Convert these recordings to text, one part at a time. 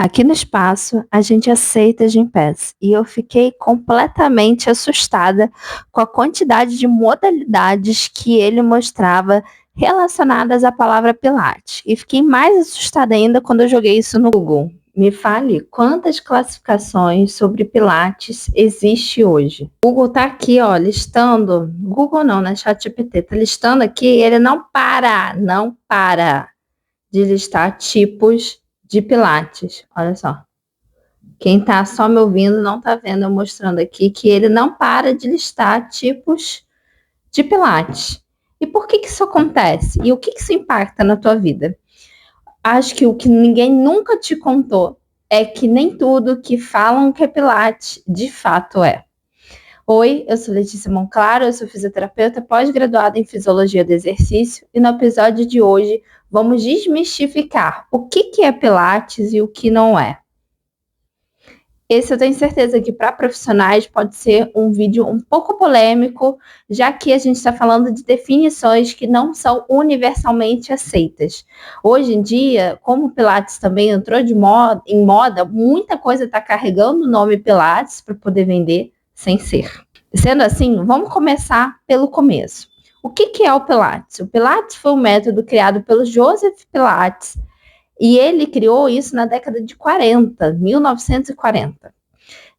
Aqui no espaço, a gente aceita Gympass e eu fiquei completamente assustada com a quantidade de modalidades que ele mostrava relacionadas à palavra Pilates. E fiquei mais assustada ainda quando eu joguei isso no Google. Me fale quantas classificações sobre Pilates existe hoje. O Google tá aqui, ó, listando. Google não, né? ChatGPT tá listando aqui. Ele não para de listar tipos de Pilates. Olha só. Quem tá só me ouvindo não tá vendo eu mostrando aqui que ele não para de listar tipos de Pilates. E por que isso acontece? E o que isso impacta na tua vida? Acho que o que ninguém nunca te contou é que nem tudo que falam que é Pilates de fato é. Oi, eu sou Letícia Monclaro, eu sou fisioterapeuta pós-graduada em Fisiologia do Exercício e no episódio de hoje vamos desmistificar o que é Pilates e o que não é. Esse eu tenho certeza que para profissionais pode ser um vídeo um pouco polêmico, já que a gente está falando de definições que não são universalmente aceitas. Hoje em dia, como o Pilates também entrou em moda, muita coisa está carregando o nome Pilates para poder vender sem ser. Sendo assim, vamos começar pelo começo. O que é o Pilates? O Pilates foi um método criado pelo Joseph Pilates e ele criou isso na década de 1940.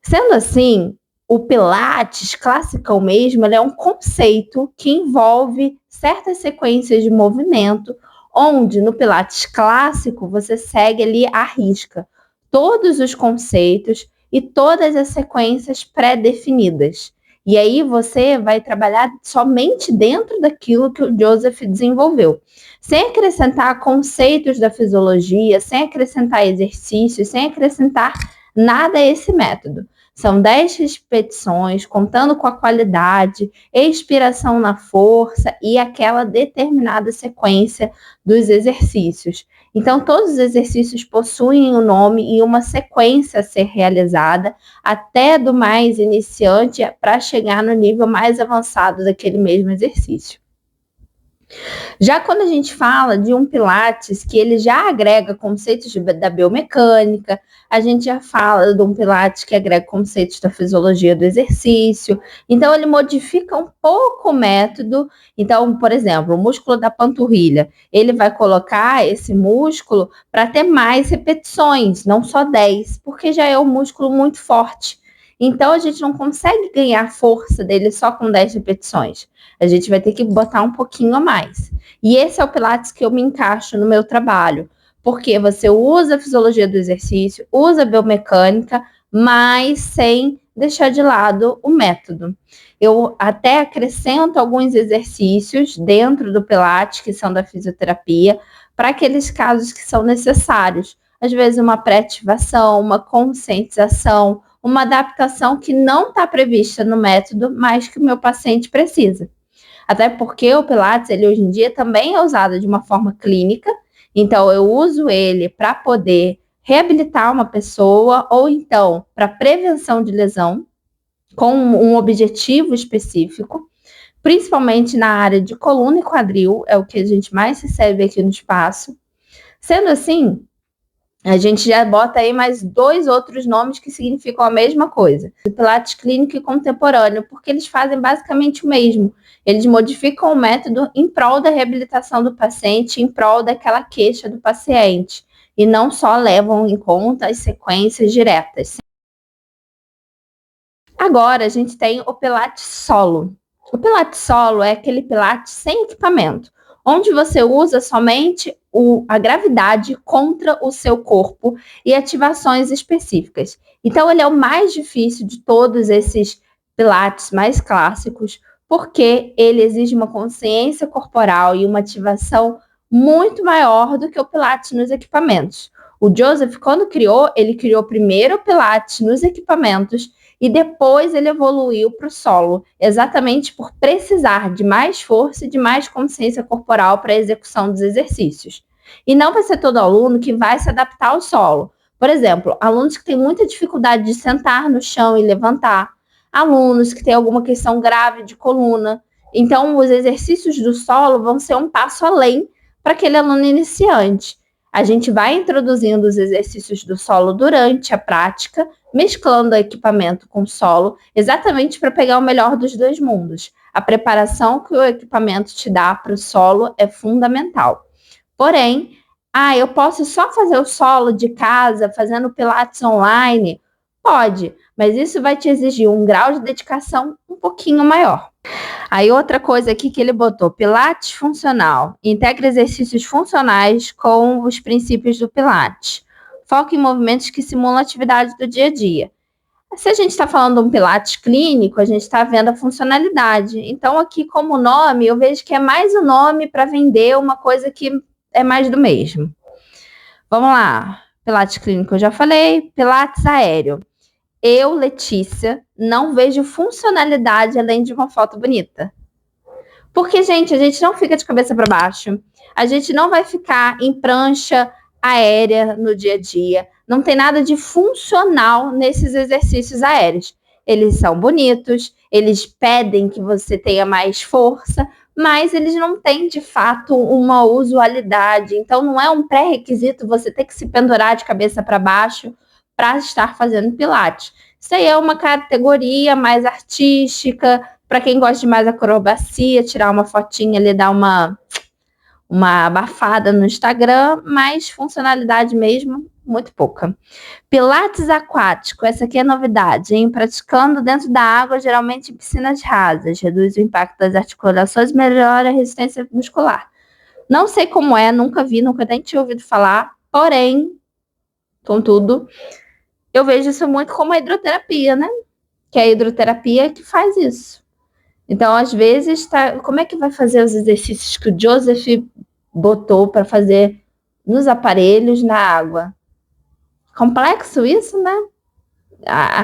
Sendo assim, o Pilates clássico mesmo, ele é um conceito que envolve certas sequências de movimento, onde no Pilates clássico você segue ali à risca todos os conceitos e todas as sequências pré-definidas. E aí você vai trabalhar somente dentro daquilo que o Joseph desenvolveu, sem acrescentar conceitos da fisiologia, sem acrescentar exercícios, sem acrescentar nada a esse método. São 10 repetições, contando com a qualidade, expiração na força e aquela determinada sequência dos exercícios. Então, todos os exercícios possuem um nome e uma sequência a ser realizada, até do mais iniciante para chegar no nível mais avançado daquele mesmo exercício. Já quando a gente fala de um Pilates que ele já agrega conceitos da biomecânica, a gente já fala de um Pilates que agrega conceitos da fisiologia do exercício. Então, ele modifica um pouco o método. Então, por exemplo, o músculo da panturrilha, ele vai colocar esse músculo para ter mais repetições, não só 10, porque já é um músculo muito forte. Então, a gente não consegue ganhar força dele só com 10 repetições. A gente vai ter que botar um pouquinho a mais. E esse é o Pilates que eu me encaixo no meu trabalho. Porque você usa a fisiologia do exercício, usa a biomecânica, mas sem deixar de lado o método. Eu até acrescento alguns exercícios dentro do Pilates, que são da fisioterapia, para aqueles casos que são necessários. Às vezes, uma pré-ativação, uma conscientização, uma adaptação que não está prevista no método, mas que o meu paciente precisa. Até porque o Pilates, ele hoje em dia também é usado de uma forma clínica, então eu uso ele para poder reabilitar uma pessoa ou então para prevenção de lesão, com um objetivo específico, principalmente na área de coluna e quadril, é o que a gente mais recebe aqui no espaço. Sendo assim, a gente já bota aí mais 2 outros nomes que significam a mesma coisa. O Pilates clínico e contemporâneo, porque eles fazem basicamente o mesmo. Eles modificam o método em prol da reabilitação do paciente, em prol daquela queixa do paciente. E não só levam em conta as sequências diretas. Agora, a gente tem o Pilates solo. O Pilates solo é aquele Pilates sem equipamento, onde você usa somente a gravidade contra o seu corpo e ativações específicas. Então, ele é o mais difícil de todos esses Pilates mais clássicos, porque ele exige uma consciência corporal e uma ativação muito maior do que o Pilates nos equipamentos. O Joseph, quando criou, ele criou primeiro o Pilates nos equipamentos e depois ele evoluiu para o solo, exatamente por precisar de mais força e de mais consciência corporal para a execução dos exercícios. E não vai ser todo aluno que vai se adaptar ao solo. Por exemplo, alunos que têm muita dificuldade de sentar no chão e levantar, alunos que têm alguma questão grave de coluna. Então, os exercícios do solo vão ser um passo além para aquele aluno iniciante. A gente vai introduzindo os exercícios do solo durante a prática, mesclando o equipamento com o solo, exatamente para pegar o melhor dos dois mundos. A preparação que o equipamento te dá para o solo é fundamental. Porém, eu posso só fazer o solo de casa, fazendo pilates online? Pode, mas isso vai te exigir um grau de dedicação um pouquinho maior. Aí outra coisa aqui que ele botou, Pilates funcional. Integra exercícios funcionais com os princípios do Pilates. Foca em movimentos que simulam a atividade do dia a dia. Se a gente está falando de um Pilates clínico, a gente está vendo a funcionalidade. Então aqui como nome, eu vejo que é mais um nome para vender uma coisa que é mais do mesmo. Vamos lá. Pilates clínico eu já falei. Pilates aéreo. Eu, Letícia, não vejo funcionalidade além de uma foto bonita. Porque, gente, a gente não fica de cabeça para baixo. A gente não vai ficar em prancha aérea no dia a dia. Não tem nada de funcional nesses exercícios aéreos. Eles são bonitos, eles pedem que você tenha mais força, mas eles não têm, de fato, uma usualidade. Então, não é um pré-requisito você ter que se pendurar de cabeça para baixo para estar fazendo pilates. Isso aí é uma categoria mais artística, para quem gosta de mais acrobacia, tirar uma fotinha ali, dar uma abafada no Instagram, mas funcionalidade mesmo, muito pouca. Pilates aquático, essa aqui é novidade, hein? Praticando dentro da água, geralmente em piscinas rasas, reduz o impacto das articulações e melhora a resistência muscular. Não sei como é, nunca vi, nunca nem tinha ouvido falar, porém, contudo, eu vejo isso muito como a hidroterapia, né? Que é a hidroterapia que faz isso. Então, às vezes, como é que vai fazer os exercícios que o Joseph botou para fazer nos aparelhos na água? Complexo isso, né?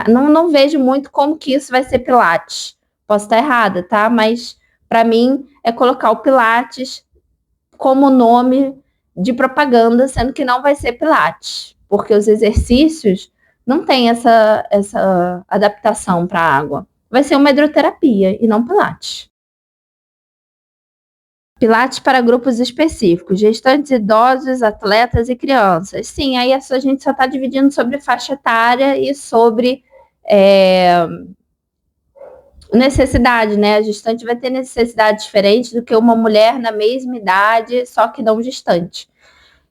Não vejo muito como que isso vai ser Pilates. Posso estar errada, tá? Mas, para mim, é colocar o Pilates como nome de propaganda, sendo que não vai ser Pilates. Porque os exercícios não tem essa adaptação para a água. Vai ser uma hidroterapia e não Pilates. Pilates para grupos específicos, gestantes, idosos, atletas e crianças. Sim, aí a gente só está dividindo sobre faixa etária e sobre necessidade, né? A gestante vai ter necessidade diferente do que uma mulher na mesma idade, só que não gestante.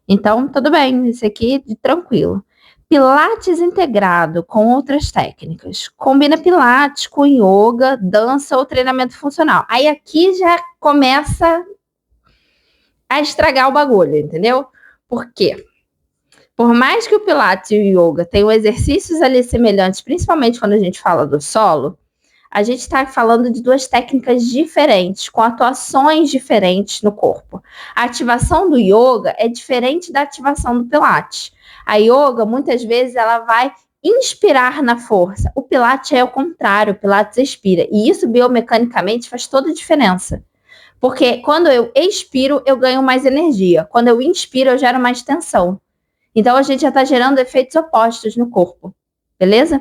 Então, tudo bem, isso aqui tranquilo. Pilates integrado com outras técnicas. Combina Pilates com yoga, dança ou treinamento funcional. Aí aqui já começa a estragar o bagulho, entendeu? Por quê? Por mais que o Pilates e o yoga tenham exercícios ali semelhantes, principalmente quando a gente fala do solo, a gente está falando de duas técnicas diferentes, com atuações diferentes no corpo. A ativação do yoga é diferente da ativação do Pilates. A yoga, muitas vezes, ela vai inspirar na força. O Pilates é o contrário, o Pilates expira. E isso, biomecanicamente, faz toda a diferença. Porque quando eu expiro, eu ganho mais energia. Quando eu inspiro, eu gero mais tensão. Então, a gente já está gerando efeitos opostos no corpo. Beleza?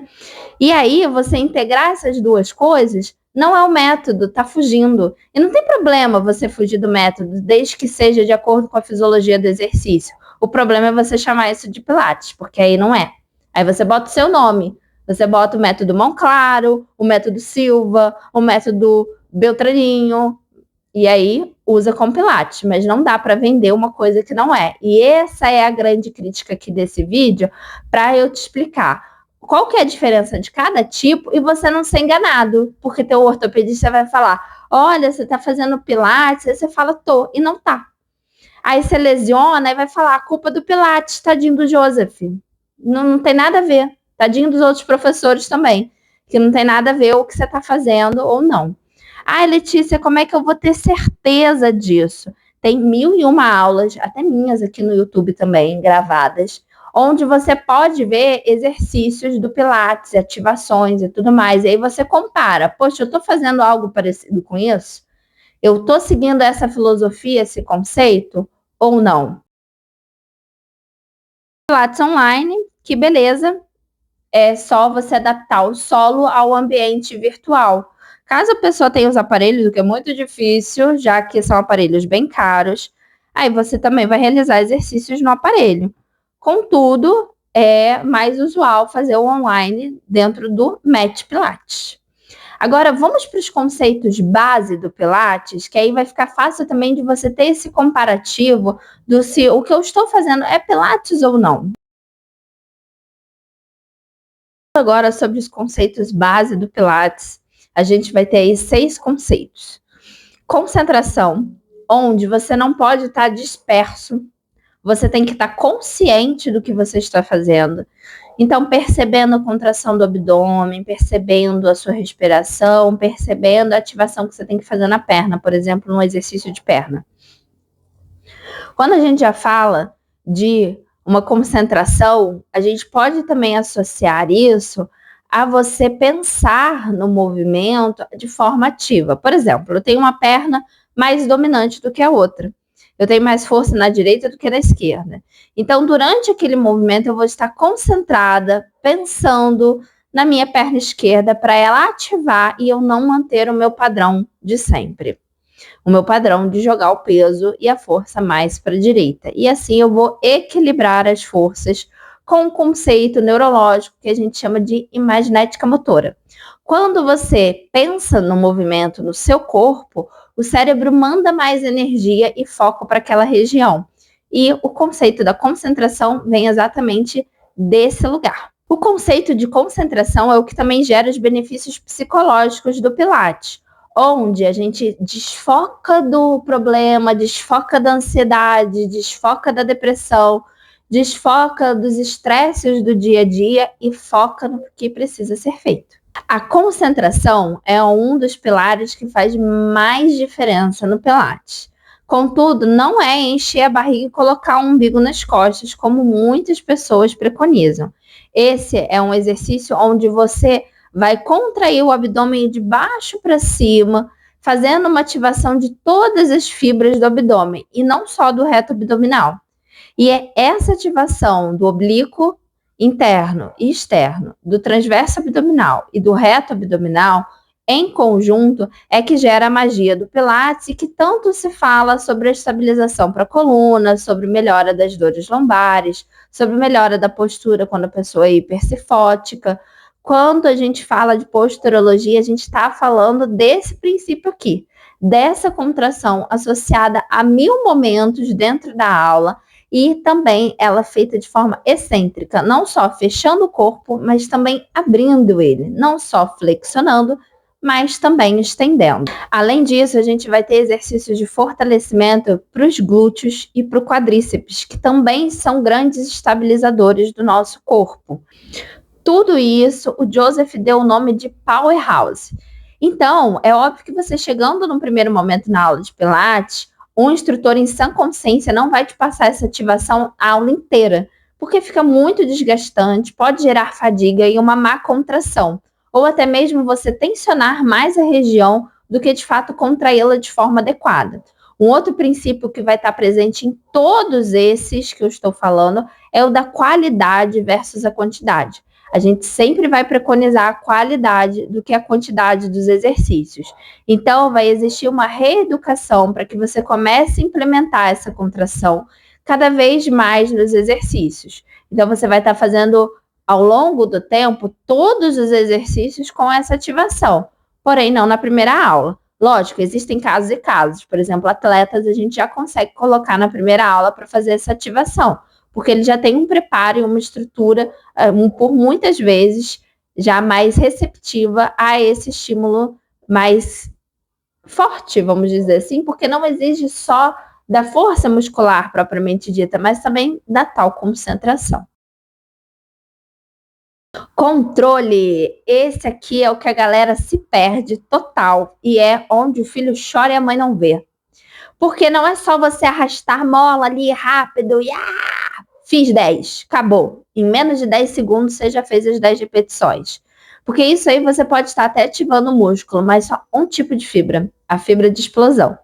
E aí, você integrar essas duas coisas não é o método, tá fugindo. E não tem problema você fugir do método, desde que seja de acordo com a fisiologia do exercício. O problema é você chamar isso de Pilates, porque aí não é. Aí você bota o seu nome. Você bota o método Mão Claro, o método Silva, o método Beltraninho, e aí usa com Pilates, mas não dá para vender uma coisa que não é. E essa é a grande crítica aqui desse vídeo, para eu te explicar qual que é a diferença de cada tipo e você não ser enganado, porque teu ortopedista vai falar, olha, você tá fazendo Pilates, aí você fala, tô, e não tá. Aí você lesiona e vai falar, a culpa do Pilates, tadinho do Joseph. Não tem nada a ver, tadinho dos outros professores também, que não tem nada a ver o que você tá fazendo ou não. Ai, Letícia, como é que eu vou ter certeza disso? Tem 1001 aulas, até minhas aqui no YouTube também, gravadas, onde você pode ver exercícios do Pilates, ativações e tudo mais. E aí você compara. Poxa, eu estou fazendo algo parecido com isso? Eu estou seguindo essa filosofia, esse conceito? Ou não? Pilates online, que beleza. É só você adaptar o solo ao ambiente virtual. Caso a pessoa tenha os aparelhos, o que é muito difícil, já que são aparelhos bem caros, Aí você também vai realizar exercícios no aparelho. Contudo, é mais usual fazer o online dentro do Match Pilates. Agora, vamos para os conceitos base do Pilates, que aí vai ficar fácil também de você ter esse comparativo do se o que eu estou fazendo é Pilates ou não. Agora, sobre os conceitos base do Pilates, a gente vai ter aí 6 conceitos. Concentração, onde você não pode estar disperso, você tem que estar consciente do que você está fazendo. Então, percebendo a contração do abdômen, percebendo a sua respiração, percebendo a ativação que você tem que fazer na perna, por exemplo, no exercício de perna. Quando a gente já fala de uma concentração, a gente pode também associar isso a você pensar no movimento de forma ativa. Por exemplo, eu tenho uma perna mais dominante do que a outra. Eu tenho mais força na direita do que na esquerda. Então, durante aquele movimento, eu vou estar concentrada, pensando na minha perna esquerda para ela ativar e eu não manter o meu padrão de sempre. O meu padrão de jogar o peso e a força mais para a direita. E assim eu vou equilibrar as forças com um conceito neurológico que a gente chama de imaginética motora. Quando você pensa no movimento no seu corpo, o cérebro manda mais energia e foco para aquela região. E o conceito da concentração vem exatamente desse lugar. O conceito de concentração é o que também gera os benefícios psicológicos do Pilates, onde a gente desfoca do problema, desfoca da ansiedade, desfoca da depressão, desfoca dos estresses do dia a dia e foca no que precisa ser feito. A concentração é um dos pilares que faz mais diferença no Pilates. Contudo, não é encher a barriga e colocar um umbigo nas costas, como muitas pessoas preconizam. Esse é um exercício onde você vai contrair o abdômen de baixo para cima, fazendo uma ativação de todas as fibras do abdômen, e não só do reto abdominal. E é essa ativação do oblíquo interno e externo, do transverso abdominal e do reto abdominal, em conjunto, é que gera a magia do Pilates e que tanto se fala sobre a estabilização para a coluna, sobre melhora das dores lombares, sobre melhora da postura quando a pessoa é hipercifótica. Quando a gente fala de posturologia, a gente está falando desse princípio aqui, dessa contração associada a 1000 momentos dentro da aula, e também ela feita de forma excêntrica, não só fechando o corpo, mas também abrindo ele, não só flexionando, mas também estendendo. Além disso, a gente vai ter exercícios de fortalecimento para os glúteos e para o quadríceps, que também são grandes estabilizadores do nosso corpo. Tudo isso, o Joseph deu o nome de Powerhouse. Então, é óbvio que você chegando no primeiro momento na aula de Pilates, um instrutor em sã consciência não vai te passar essa ativação a aula inteira, porque fica muito desgastante, pode gerar fadiga e uma má contração, ou até mesmo você tensionar mais a região do que de fato contraí-la de forma adequada. Um outro princípio que vai estar presente em todos esses que eu estou falando é o da qualidade versus a quantidade. A gente sempre vai preconizar a qualidade do que a quantidade dos exercícios. Então, vai existir uma reeducação para que você comece a implementar essa contração cada vez mais nos exercícios. Então, você vai estar fazendo, ao longo do tempo, todos os exercícios com essa ativação, porém não na primeira aula. Lógico, existem casos e casos. Por exemplo, atletas a gente já consegue colocar na primeira aula para fazer essa ativação, porque ele já tem um preparo e uma estrutura, por muitas vezes, já mais receptiva a esse estímulo mais forte, vamos dizer assim, porque não exige só da força muscular propriamente dita, mas também da tal concentração. Controle, esse aqui é o que a galera se perde total e é onde o filho chora e a mãe não vê. Porque não é só você arrastar mola ali rápido e fiz 10, acabou. Em menos de 10 segundos você já fez as 10 repetições. Porque isso aí você pode estar até ativando o músculo, mas só um tipo de fibra, a fibra de explosão.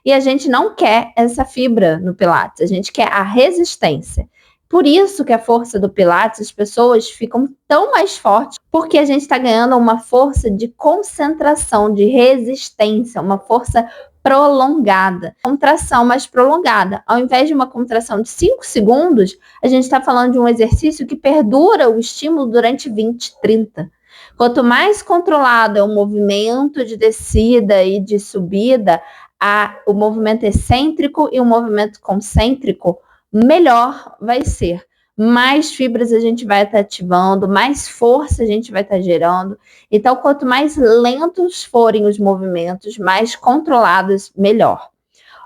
E a gente não quer essa fibra no Pilates, a gente quer a resistência. Por isso que a força do Pilates, as pessoas ficam tão mais fortes, porque a gente está ganhando uma força de concentração, de resistência, uma força prolongada, contração mais prolongada. Ao invés de uma contração de 5 segundos, a gente está falando de um exercício que perdura o estímulo durante 20, 30. Quanto mais controlado é o movimento de descida e de subida, o movimento excêntrico e o movimento concêntrico, melhor vai ser. Mais fibras a gente vai estar ativando, mais força a gente vai estar gerando. Então, quanto mais lentos forem os movimentos, mais controlados, melhor.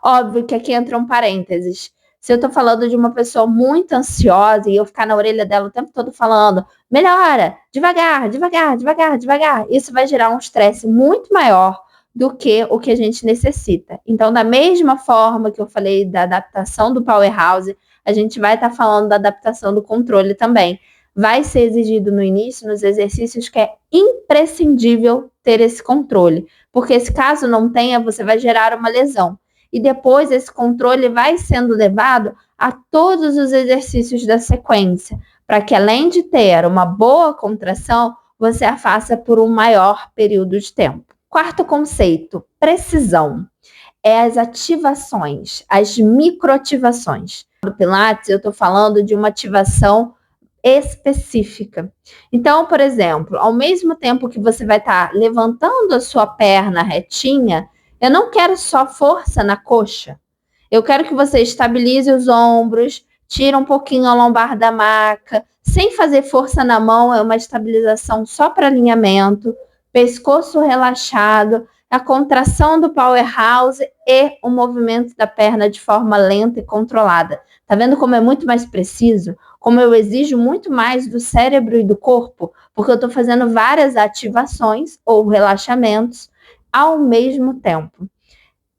Óbvio que aqui entra um parênteses. Se eu estou falando de uma pessoa muito ansiosa e eu ficar na orelha dela o tempo todo falando, melhora, devagar, devagar, devagar, devagar, isso vai gerar um estresse muito maior do que o que a gente necessita. Então, da mesma forma que eu falei da adaptação do powerhouse, a gente vai estar falando da adaptação do controle também. Vai ser exigido no início, nos exercícios, que é imprescindível ter esse controle, porque se caso não tenha, você vai gerar uma lesão. E depois esse controle vai sendo levado a todos os exercícios da sequência, para que além de ter uma boa contração, você a faça por um maior período de tempo. Quarto conceito, precisão. É as ativações, as microativações. No Pilates, eu estou falando de uma ativação específica. Então, por exemplo, ao mesmo tempo que você vai estar levantando a sua perna retinha, eu não quero só força na coxa. Eu quero que você estabilize os ombros, tira um pouquinho a lombar da maca, sem fazer força na mão, é uma estabilização só para alinhamento, pescoço relaxado, a contração do powerhouse e o movimento da perna de forma lenta e controlada. Tá vendo como é muito mais preciso? Como eu exijo muito mais do cérebro e do corpo? Porque eu estou fazendo várias ativações ou relaxamentos ao mesmo tempo.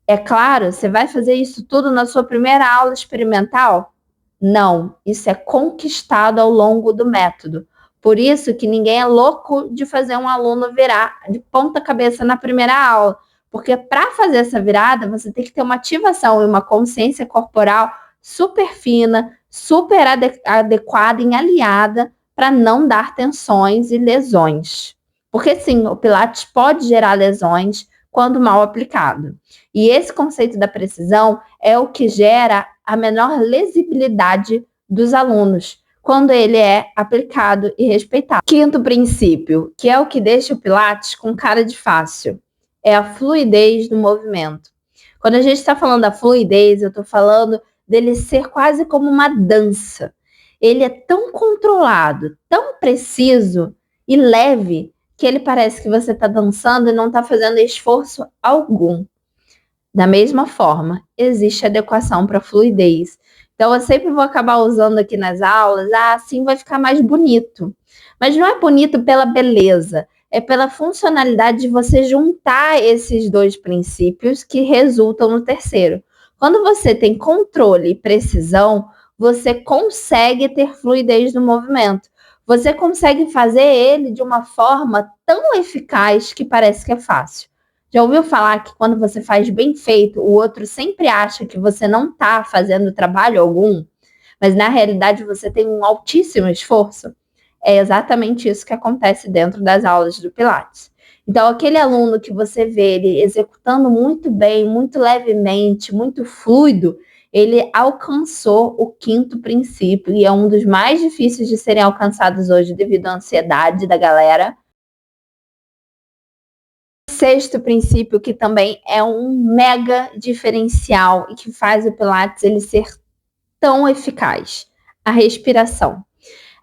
É claro, você vai fazer isso tudo na sua primeira aula experimental? Não, isso é conquistado ao longo do método. Por isso que ninguém é louco de fazer um aluno virar de ponta cabeça na primeira aula, porque para fazer essa virada, você tem que ter uma ativação e uma consciência corporal super fina, super adequada e alinhada para não dar tensões e lesões. Porque sim, o Pilates pode gerar lesões quando mal aplicado. E esse conceito da precisão é o que gera a menor lesibilidade dos alunos, quando ele é aplicado e respeitado. Quinto princípio, que é o que deixa o Pilates com cara de fácil, é a fluidez do movimento. Quando a gente está falando da fluidez, eu estou falando dele ser quase como uma dança. Ele é tão controlado, tão preciso e leve, que ele parece que você está dançando e não está fazendo esforço algum. Da mesma forma, existe adequação para fluidez. Então, eu sempre vou acabar usando aqui nas aulas, assim vai ficar mais bonito. Mas não é bonito pela beleza, é pela funcionalidade de você juntar esses dois princípios que resultam no terceiro. Quando você tem controle e precisão, você consegue ter fluidez no movimento. Você consegue fazer ele de uma forma tão eficaz que parece que é fácil. Já ouviu falar que quando você faz bem feito, o outro sempre acha que você não está fazendo trabalho algum, mas na realidade você tem um altíssimo esforço? É exatamente isso que acontece dentro das aulas do Pilates. Então, aquele aluno que você vê ele executando muito bem, muito levemente, muito fluido, ele alcançou o quinto princípio e é um dos mais difíceis de serem alcançados hoje devido à ansiedade da galera. Sexto princípio, que também é um mega diferencial e que faz o Pilates ele ser tão eficaz, a respiração.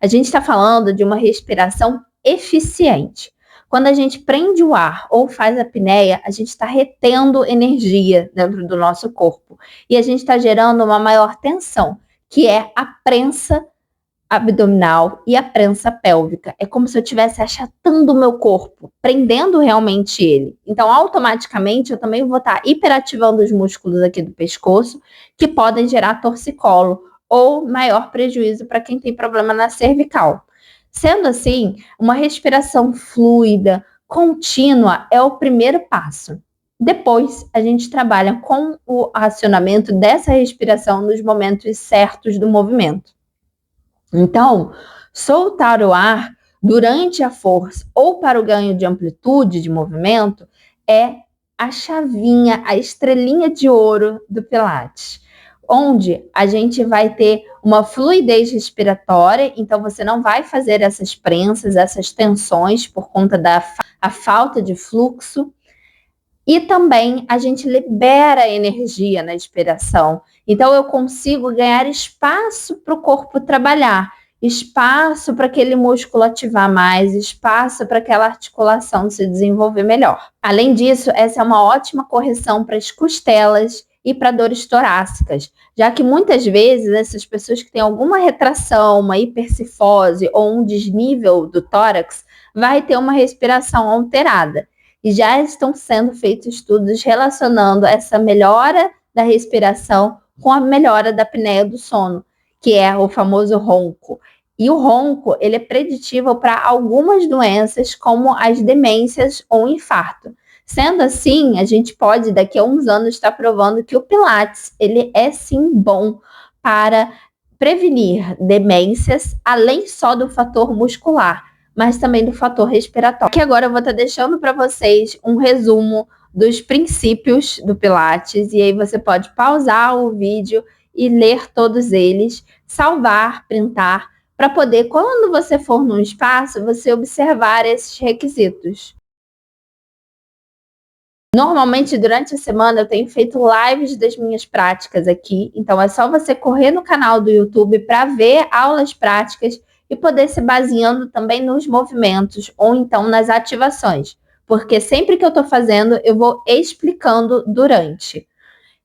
A gente está falando de uma respiração eficiente. Quando a gente prende o ar ou faz a apneia, a gente está retendo energia dentro do nosso corpo e a gente está gerando uma maior tensão, que é a prensa abdominal e a prensa pélvica. É como se eu estivesse achatando o meu corpo, prendendo realmente ele. Então, automaticamente, eu também vou estar hiperativando os músculos aqui do pescoço, que podem gerar torcicolo ou maior prejuízo para quem tem problema na cervical. Sendo assim, uma respiração fluida, contínua, é o primeiro passo. Depois, a gente trabalha com o acionamento dessa respiração nos momentos certos do movimento. Então, soltar o ar durante a força ou para o ganho de amplitude de movimento é a chavinha, a estrelinha de ouro do Pilates, onde a gente vai ter uma fluidez respiratória, então você não vai fazer essas prensas, essas tensões por conta da falta de fluxo. E também a gente libera energia na expiração. Então eu consigo ganhar espaço para o corpo trabalhar, espaço para aquele músculo ativar mais, espaço para aquela articulação se desenvolver melhor. Além disso, essa é uma ótima correção para as costelas e para dores torácicas, já que muitas vezes essas pessoas que têm alguma retração, uma hipercifose ou um desnível do tórax, vai ter uma respiração alterada. E já estão sendo feitos estudos relacionando essa melhora da respiração com a melhora da apneia do sono, que é o famoso ronco. E o ronco, ele é preditivo para algumas doenças, como as demências ou infarto. Sendo assim, a gente pode, daqui a uns anos, estar provando que o Pilates, ele é sim bom para prevenir demências, além só do fator muscular, mas também do fator respiratório. Aqui agora eu vou estar deixando para vocês um resumo dos princípios do Pilates, e aí você pode pausar o vídeo e ler todos eles, salvar, printar, para poder, quando você for num espaço, você observar esses requisitos. Normalmente, durante a semana, eu tenho feito lives das minhas práticas aqui, então é só você correr no canal do YouTube para ver aulas práticas e poder se baseando também nos movimentos ou então nas ativações, porque sempre que eu estou fazendo, eu vou explicando durante.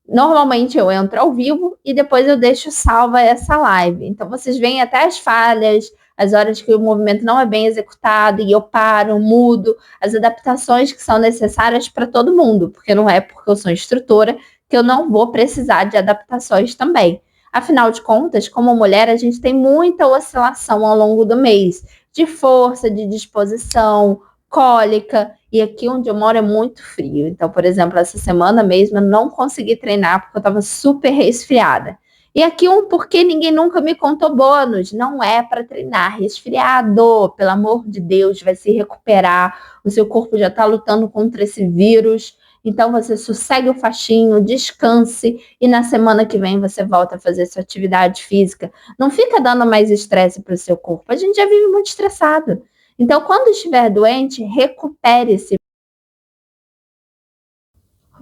Normalmente eu entro ao vivo e depois eu deixo salva essa live. Então vocês veem até as falhas, as horas que o movimento não é bem executado e eu paro, mudo, as adaptações que são necessárias para todo mundo, porque não é porque eu sou instrutora que eu não vou precisar de adaptações também. Afinal de contas, como mulher, a gente tem muita oscilação ao longo do mês, de força, de disposição, cólica, e aqui onde eu moro é muito frio. Então, por exemplo, essa semana mesmo eu não consegui treinar porque eu estava super resfriada. E aqui um porque ninguém nunca me contou bônus, não é para treinar resfriado, pelo amor de Deus, vai se recuperar, o seu corpo já está lutando contra esse vírus. Então você sossegue o faixinho, descanse e na semana que vem você volta a fazer sua atividade física. Não fica dando mais estresse para o seu corpo. A gente já vive muito estressado. Então, quando estiver doente, recupere-se.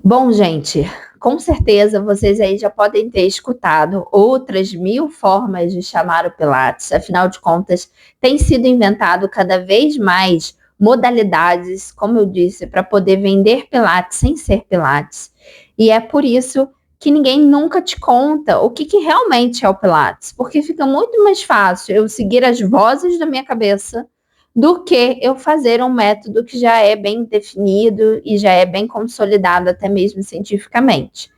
Bom, gente, com certeza vocês aí já podem ter escutado outras 1000 formas de chamar o Pilates. Afinal de contas, tem sido inventado cada vez mais modalidades, como eu disse, para poder vender Pilates sem ser Pilates. E é por isso que ninguém nunca te conta o que realmente é o Pilates, porque fica muito mais fácil eu seguir as vozes da minha cabeça do que eu fazer um método que já é bem definido e já é bem consolidado até mesmo cientificamente.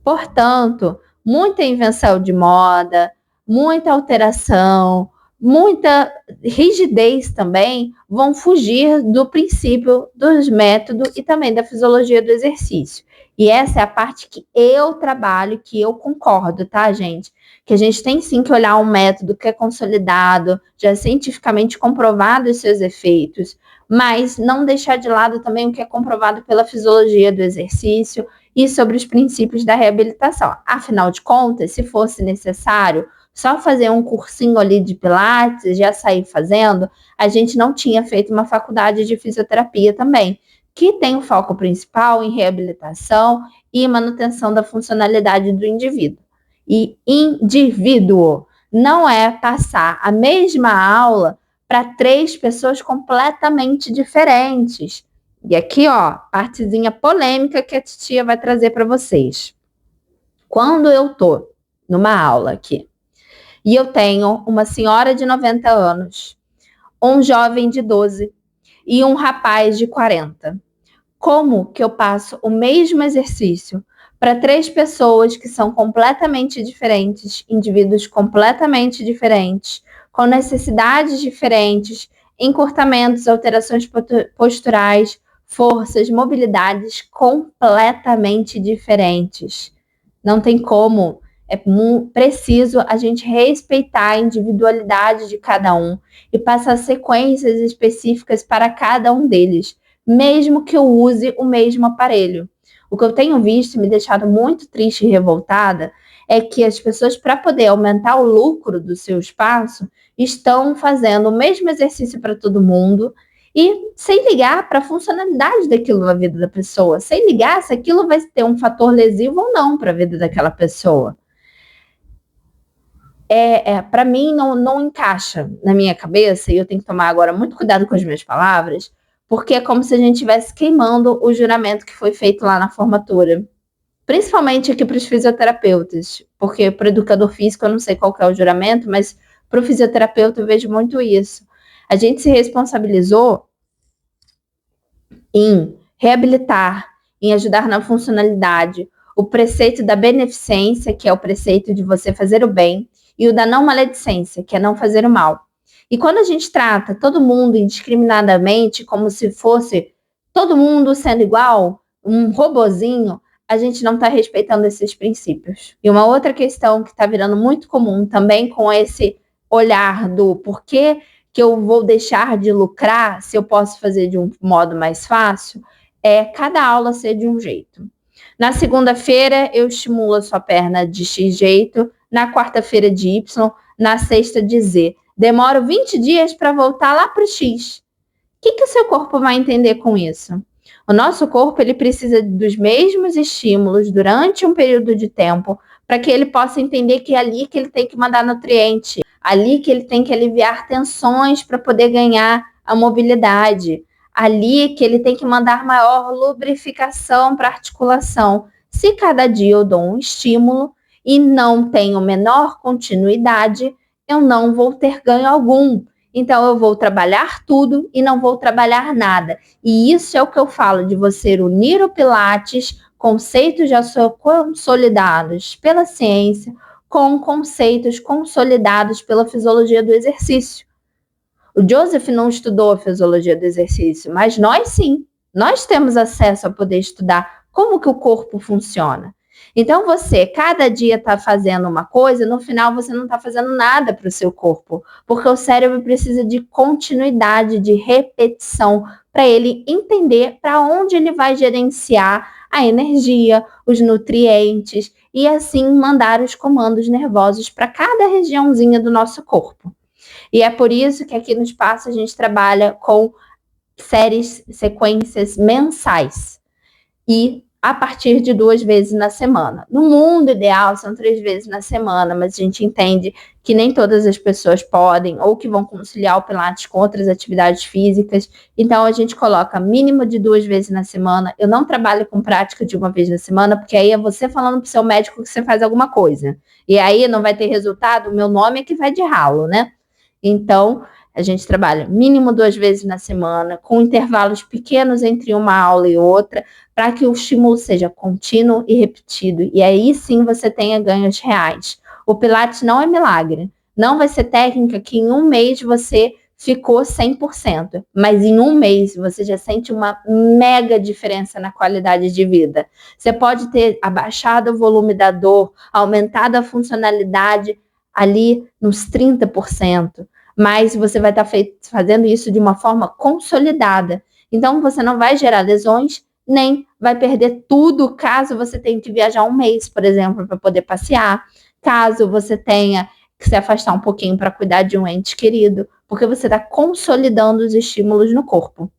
Portanto, muita invenção de moda, muita alteração, muita rigidez também vão fugir do princípio dos métodos e também da fisiologia do exercício. E essa é a parte que eu trabalho, que eu concordo, tá, gente? Que a gente tem sim que olhar um método que é consolidado, já cientificamente comprovado os seus efeitos, mas não deixar de lado também o que é comprovado pela fisiologia do exercício e sobre os princípios da reabilitação. Afinal de contas, se fosse necessário só fazer um cursinho ali de Pilates e já sair fazendo, a gente não tinha feito uma faculdade de fisioterapia também, que tem o foco principal em reabilitação e manutenção da funcionalidade do indivíduo. E indivíduo não é passar a mesma aula para 3 pessoas completamente diferentes. E aqui, ó, partezinha polêmica que a titia vai trazer para vocês. Quando eu tô numa aula aqui e eu tenho uma senhora de 90 anos, um jovem de 12 e um rapaz de 40, como que eu passo o mesmo exercício para 3 pessoas que são completamente diferentes, indivíduos completamente diferentes, com necessidades diferentes, encurtamentos, alterações posturais, forças, mobilidades completamente diferentes? Não tem como. É preciso a gente respeitar a individualidade de cada um e passar sequências específicas para cada um deles, mesmo que eu use o mesmo aparelho. O que eu tenho visto e me deixado muito triste e revoltada é que as pessoas, para poder aumentar o lucro do seu espaço, estão fazendo o mesmo exercício para todo mundo e sem ligar para a funcionalidade daquilo na vida da pessoa, sem ligar se aquilo vai ter um fator lesivo ou não para a vida daquela pessoa. Para mim, não encaixa na minha cabeça, e eu tenho que tomar agora muito cuidado com as minhas palavras, porque é como se a gente estivesse queimando o juramento que foi feito lá na formatura. Principalmente aqui para os fisioterapeutas, porque para o educador físico eu não sei qual que é o juramento, mas para o fisioterapeuta eu vejo muito isso. A gente se responsabilizou em reabilitar, em ajudar na funcionalidade, o preceito da beneficência, que é o preceito de você fazer o bem, e o da não maledicência, que é não fazer o mal. E quando a gente trata todo mundo indiscriminadamente, como se fosse todo mundo sendo igual, um robozinho, a gente não está respeitando esses princípios. E uma outra questão que está virando muito comum também com esse olhar do porquê que eu vou deixar de lucrar se eu posso fazer de um modo mais fácil, é cada aula ser de um jeito. Na segunda-feira, eu estimulo a sua perna de X jeito, na quarta-feira de Y, na sexta de Z. Demoro 20 dias para voltar lá para o X. O que o seu corpo vai entender com isso? O nosso corpo ele precisa dos mesmos estímulos durante um período de tempo para que ele possa entender que é ali que ele tem que mandar nutriente, ali que ele tem que aliviar tensões para poder ganhar a mobilidade, ali que ele tem que mandar maior lubrificação para a articulação. Se cada dia eu dou um estímulo e não tenho menor continuidade, eu não vou ter ganho algum. Então, eu vou trabalhar tudo e não vou trabalhar nada. E isso é o que eu falo de você unir o Pilates, conceitos já consolidados pela ciência, com conceitos consolidados pela fisiologia do exercício. O Joseph não estudou a fisiologia do exercício, mas nós sim. Nós temos acesso a poder estudar como que o corpo funciona. Então, você, cada dia está fazendo uma coisa, no final você não está fazendo nada para o seu corpo, porque o cérebro precisa de continuidade, de repetição, para ele entender para onde ele vai gerenciar a energia, os nutrientes, e assim mandar os comandos nervosos para cada regiãozinha do nosso corpo. E é por isso que aqui no Espaço a gente trabalha com séries, sequências mensais. E a partir de 2 vezes na semana. No mundo ideal, são 3 vezes na semana, mas a gente entende que nem todas as pessoas podem ou que vão conciliar o Pilates com outras atividades físicas. Então, a gente coloca mínimo de 2 vezes na semana. Eu não trabalho com prática de 1 vez na semana, porque aí é você falando para o seu médico que você faz alguma coisa. E aí não vai ter resultado, o meu nome é que vai de ralo, né? Então, a gente trabalha mínimo 2 vezes na semana, com intervalos pequenos entre uma aula e outra, para que o estímulo seja contínuo e repetido. E aí sim você tenha ganhos reais. O Pilates não é milagre. Não vai ser técnica que em 1 mês você ficou 100%. Mas em 1 mês você já sente uma mega diferença na qualidade de vida. Você pode ter abaixado o volume da dor, aumentado a funcionalidade ali nos 30%. Mas você vai estar fazendo isso de uma forma consolidada. Então, você não vai gerar lesões, nem vai perder tudo caso você tenha que viajar 1 mês, por exemplo, para poder passear. Caso você tenha que se afastar um pouquinho para cuidar de um ente querido, porque você está consolidando os estímulos no corpo.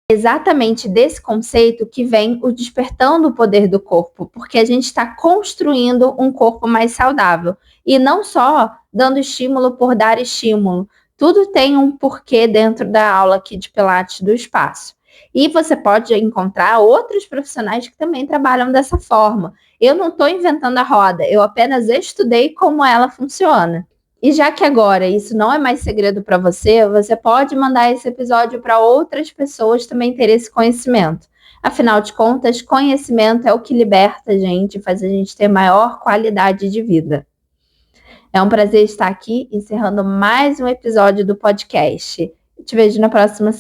Exatamente desse conceito que vem o despertando o poder do corpo, porque a gente está construindo um corpo mais saudável e não só dando estímulo por dar estímulo. Tudo tem um porquê dentro da aula aqui de Pilates do Espaço. E você pode encontrar outros profissionais que também trabalham dessa forma. Eu não estou inventando a roda, eu apenas estudei como ela funciona. E já que agora isso não é mais segredo para você, você pode mandar esse episódio para outras pessoas também ter esse conhecimento. Afinal de contas, conhecimento é o que liberta a gente, faz a gente ter maior qualidade de vida. É um prazer estar aqui, encerrando mais um episódio do podcast. Te vejo na próxima semana.